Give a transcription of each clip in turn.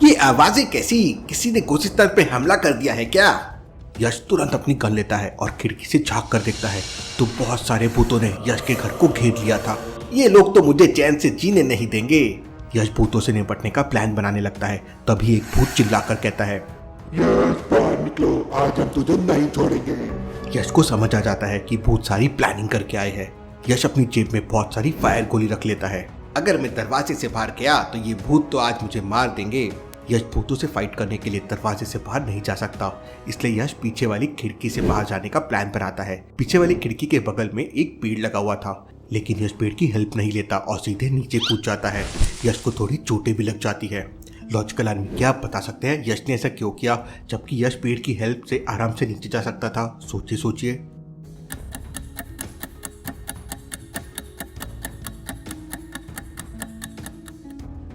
ये आवाजें कैसी? किसी ने कोशिस्तान पे हमला कर दिया है क्या? यश तुरंत अपनी गन लेता है और खिड़की से झांक कर देखता है तो बहुत सारे भूतों ने यश के घर को घेर लिया था। ये लोग तो मुझे चैन से जीने नहीं देंगे। यश भूतों से निपटने का प्लान बनाने लगता है। तभी एक भूत चिल्लाकर कहता है, यश बाहर निकलो, आज हम तुझे नहीं छोड़ेंगे। यश को समझ आ जाता है कि भूत सारी प्लानिंग करके आए हैं। यश अपनी जेब में बहुत सारी फायर गोली रख लेता है। अगर मैं दरवाजे से बाहर गया तो ये भूत तो आज मुझे मार देंगे। यश भूतों से फाइट करने के लिए दरवाजे से बाहर नहीं जा सकता, इसलिए यश पीछे वाली खिड़की से बाहर जाने का प्लान बनाता है। पीछे वाली खिड़की के बगल में एक पेड़ लगा हुआ था, लेकिन यश पेड़ की हेल्प नहीं लेता और सीधे नीचे कूद जाता है। यश को थोड़ी चोटें भी लग जाती है। लॉजिकल आदमी क्या आप बता सकते हैं यश ने ऐसा क्यों किया, जबकि यश पेड़ की हेल्प से आराम से नीचे जा सकता था? सोचिए।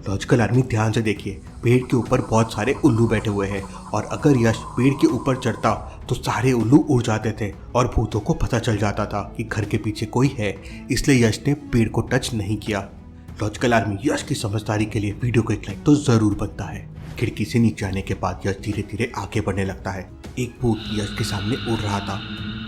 लॉजिकल आदमी ध्यान से देखिए, पेड़ के ऊपर बहुत सारे उल्लू बैठे हुए हैं और अगर यश पेड़ के ऊपर चढ़ता तो सारे उल्लू उड़ जाते थे और भूतों को पता चल जाता था कि घर के पीछे कोई है, इसलिए यश ने पेड़ को टच नहीं किया। लॉजिकल आर्मी यश की समझदारी के लिए वीडियो को एक लाइक तो जरूर बनता है। खिड़की से नीचे आने के बाद यश धीरे धीरे आगे बढ़ने लगता है। एक भूत यश के सामने उड़ रहा था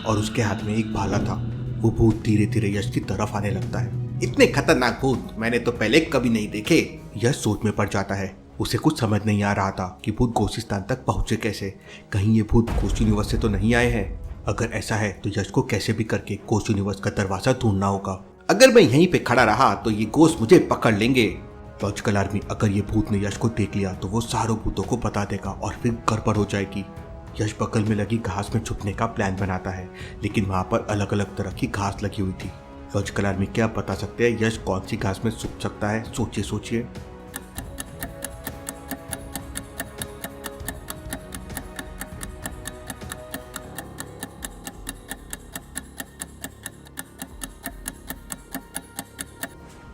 और उसके हाथ में एक भाला था। वो भूत धीरे धीरे यश की तरफ आने लगता है। इतने खतरनाक भूत मैंने तो पहले कभी नहीं देखे। यश सोच में पड़ जाता है। उसे कुछ समझ नहीं आ रहा था कि भूत गोशिस्तान तक पहुंचे कैसे। कहीं ये भूत कोस्ट यूनिवर्स से तो नहीं आए हैं? अगर ऐसा है तो यश को कैसे भी करके कोस्ट यूनिवर्स का दरवाजा ढूंढना होगा। अगर मैं यहीं पे खड़ा रहा तो ये गोस्ट मुझे पकड़ लेंगे। लॉजिकल आर्मी अगर ये भूत ने यश को देख लिया तो वो सारों भूतों को बता देगा और फिर गड़बड़ हो जाएगी। यश बगल में लगी घास में छुपने का प्लान बनाता है, लेकिन वहां पर अलग अलग तरह की घास लगी हुई थी। लॉजिकल आर्मी क्या बता सकते हैं यश कौन सी घास में छुप सकता है? सोचिए।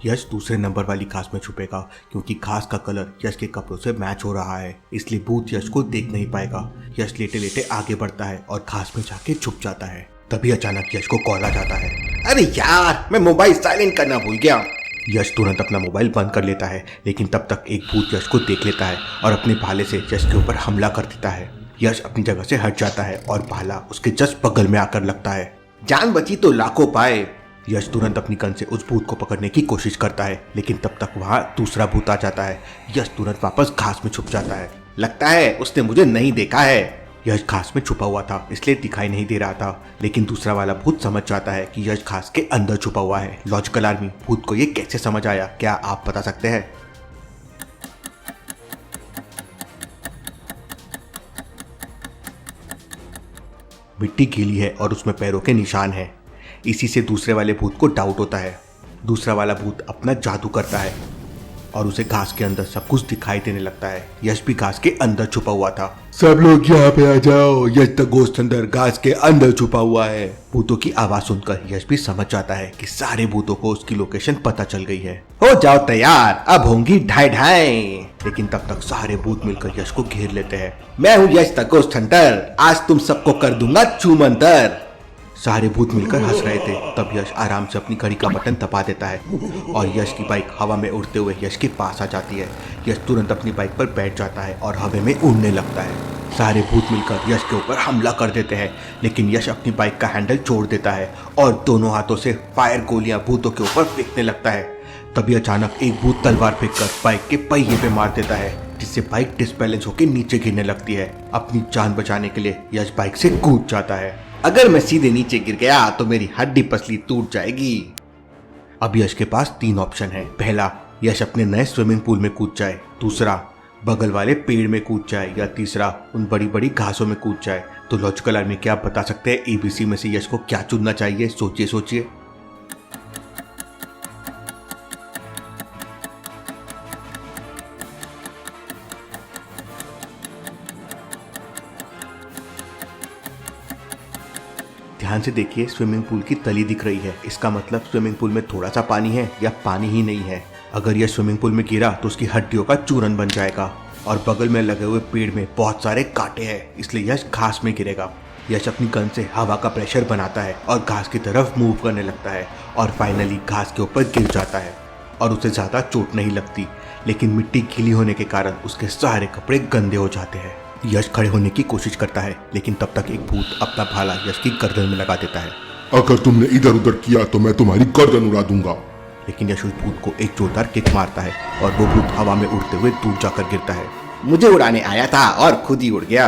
यश दूसरे नंबर वाली घास में छुपेगा क्योंकि घास का कलर यश के कपड़ों से मैच हो रहा है, इसलिए भूत यश को देख नहीं पाएगा। यश लेटे लेटे आगे बढ़ता है और घास में जाके छुप जाता है। तभी अचानक यश को कॉल आ जाता है। अरे यार, मैं मोबाइल साइलेंट करना भूल गया। यश तुरंत अपना मोबाइल बंद कर लेता है, लेकिन तब तक एक भूत यश को देख लेता है और अपने भाले से यश के ऊपर हमला कर देता है। यश अपनी जगह से हट जाता है और भाला उसके जस्ट बगल में आकर लगता है। जान बची तो लाखों पाए। यश तुरंत अपनी गन से उस भूत को पकड़ने की कोशिश करता है, लेकिन तब तक वहां दूसरा भूत आ जाता है। यश तुरंत वापस घास में छुप जाता है। लगता है उसने मुझे नहीं देखा है। यश घास में छुपा हुआ था इसलिए दिखाई नहीं दे रहा था, लेकिन दूसरा वाला भूत समझ जाता है कि यश घास के अंदर छुपा हुआ है। लॉजिकल आर्मी भूत को ये कैसे समझ आया, क्या आप बता सकते हैं? मिट्टी गीली है और उसमें पैरों के निशान हैं। इसी से दूसरे वाले भूत को डाउट होता है। दूसरा वाला भूत अपना जादू करता है और उसे घास के अंदर सब कुछ दिखाई देने लगता है। यश भी घास के अंदर छुपा हुआ था। सब लोग यहाँ पे आ जाओ, यश द गोस्ट अंदर घास के अंदर छुपा हुआ है। भूतों की आवाज सुनकर यश भी समझ जाता है कि सारे भूतों को उसकी लोकेशन पता चल गई है। हो जाओ तैयार, अब होंगी ढाई ढाई। लेकिन तब तक सारे भूत मिलकर यश को घेर लेते हैं। मैं हूँ यश द गोस्ट हंटर, आज तुम सबको कर दूंगा चूमंतर। सारे भूत मिलकर हंस रहे थे। तब यश आराम से अपनी घड़ी का बटन दबा देता है और यश की बाइक हवा में उड़ते हुए यश के पास आ जाती है। यश तुरंत अपनी बाइक पर बैठ जाता है और हवा में उड़ने लगता है। सारे भूत मिलकर यश के ऊपर हमला कर देते हैं, लेकिन यश अपनी बाइक का हैंडल छोड़ देता है और दोनों हाथों से फायर गोलियां भूतों के ऊपर फेंकने लगता है। तभी अचानक एक भूत तलवार फेंककर बाइक के पहिए पे मार देता है, जिससे बाइक डिसबैलेंस होकर नीचे गिरने लगती है। अपनी जान बचाने के लिए यश बाइक से कूद जाता है। अगर मैं सीधे नीचे गिर गया तो मेरी हड्डी पसली टूट जाएगी। अब यश के पास 3 ऑप्शन है। पहला, यश अपने नए स्विमिंग पूल में कूद जाए। दूसरा, बगल वाले पेड़ में कूद जाए। या तीसरा, उन बड़ी बड़ी घासों में कूद जाए। तो लॉजिकल आर्मी क्या आप बता सकते हैं ABC में से यश को क्या चुनना चाहिए? सोचिए। ध्यान से देखिए, स्विमिंग पूल की तली दिख रही है। इसका मतलब स्विमिंग पूल में थोड़ा सा पानी है या पानी ही नहीं है। अगर यह स्विमिंग पूल में गिरा तो उसकी हड्डियों का चूरन बन जाएगा और बगल में लगे हुए पेड़ में बहुत सारे कांटे हैं, इसलिए यश घास में गिरेगा। यश अपनी गन से हवा का प्रेशर बनाता है और घास की तरफ मूव करने लगता है और फाइनली घास के ऊपर गिर जाता है। और उसे ज़्यादा चोट नहीं लगती, लेकिन मिट्टी गीली होने के कारण उसके सारे कपड़े गंदे हो जाते हैं। यश खड़े होने की कोशिश करता है, लेकिन तब तक एक भूत अपना भाला यश की गर्दन में लगा देता है। अगर तुमने इधर उधर किया तो मैं तुम्हारी गर्दन उड़ा दूंगा। लेकिन यश उस भूत को एक जोरदार किक मारता है और वो भूत हवा में उड़ते हुए दूर जाकर गिरता है। मुझे उड़ाने आया था और खुद ही उड़ गया।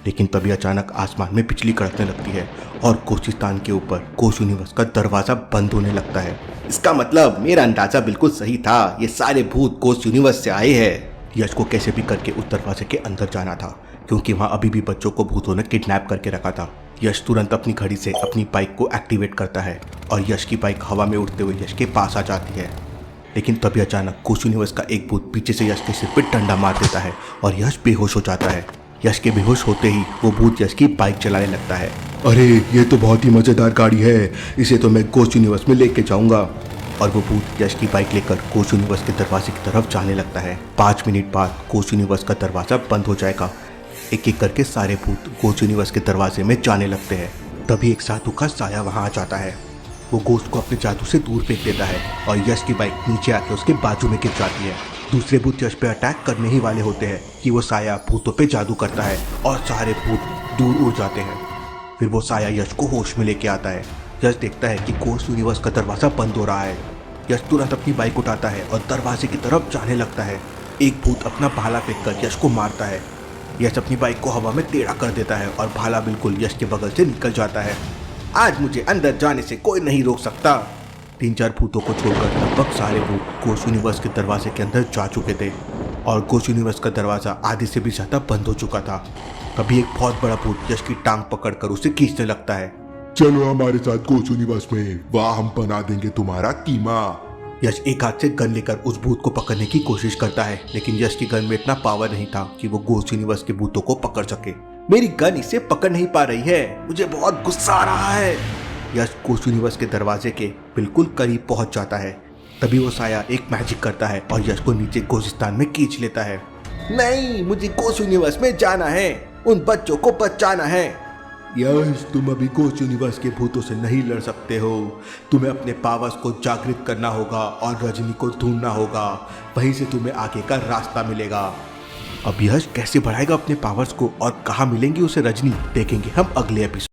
लेकिन तभी अचानक आसमान में बिजली कड़कने लगती है और कोशिस्तान के ऊपर कोश यूनिवर्स का दरवाजा बंद होने लगता है। इसका मतलब मेरा अंदाजा बिल्कुल सही था, ये सारे भूत कोस यूनिवर्स से आए हैं। यश को कैसे भी करके उस दरवाजे के अंदर जाना था, क्योंकि वहाँ अभी भी बच्चों को भूतों ने किडनैप करके रखा था। यश तुरंत अपनी घड़ी से अपनी बाइक को एक्टिवेट करता है और यश की बाइक हवा में उड़ते हुए यश के पास आ जाती है। लेकिन तभी अचानक कोश यूनिवर्स का एक भूत पीछे से यश के सिर पर डंडा मार देता है और यश बेहोश हो जाता है। यश के बेहोश होते ही वो भूत यश की बाइक चलाने लगता है। अरे ये तो बहुत ही मजेदार गाड़ी है, इसे तो मैं कोश यूनिवर्स में लेके जाऊंगा। और वो भूत यश की बाइक लेकर कोश यूनिवर्स के दरवाजे की तरफ जाने लगता है। 5 मिनट बाद कोश यूनिवर्स का दरवाजा बंद हो जाएगा। एक एक करके सारे भूत कोश यूनिवर्स के दरवाजे में जाने लगते हैं। तभी एक साधु का साया वहां आ जाता है। वो गोश्त को अपने जादू से दूर फेंक देता है और यश की बाइक नीचे आके उसके बाजू में गिर जाती है। दूसरे भूत यश पे अटैक करने ही वाले होते हैं कि वो साया भूतों पे जादू करता है और सारे भूत दूर उड़ जाते हैं। फिर वो साया यश को होश में लेके आता है। यश देखता है कि कोश यूनिवर्स का दरवाजा बंद हो रहा है। यश तुरंत अपनी बाइक उठाता है और दरवाजे की तरफ जाने लगता है। एक भूत अपना भाला फेंककर यश को मारता है। यश अपनी बाइक को हवा में टेढ़ा कर देता है और भाला बिल्कुल यश के बगल से निकल जाता है। आज मुझे अंदर जाने से कोई नहीं रोक सकता। 3-4 भूतों को छोड़कर लगभग सारे भूत कोश यूनिवर्स के दरवाजे के अंदर जा चुके थे और कोश यूनिवर्स का दरवाजा आधे से भी ज्यादा बंद हो चुका था। तभी एक बहुत बड़ा भूत यश की टांग पकड़कर उसे खींचने लगता है। चलो हमारे साथ कोश यूनिवर्स में, वाह हम बना देंगे तुम्हारा कीमा। यश एक हाथ से गन लेकर उस भूत को पकड़ने की कोशिश करता है, लेकिन यश की गन में इतना पावर नहीं था कि वो कोश यूनिवर्स के भूतों को पकड़ सके। मेरी गन इसे पकड़ नहीं पा रही है, मुझे बहुत गुस्सा आ रहा है। यश कोश यूनिवर्स के दरवाजे के बिल्कुल करीब पहुंच जाता है। तभी वो साया एक मैजिक करता है और यश को नीचे कोशिस्तान में खींच लेता है। नहीं, मुझे कोस यूनिवर्स में जाना है, उन बच्चों को बचाना है। यश तुम अभी कोश यूनिवर्स के भूतों से नहीं लड़ सकते हो। तुम्हें अपने पावर्स को जागृत करना होगा और रजनी को ढूंढना होगा, वहीं से तुम्हें आगे का रास्ता मिलेगा। अब यश कैसे बढ़ाएगा अपने पावर्स को और कहाँ मिलेंगी उसे रजनी, देखेंगे हम अगले एपिसोड।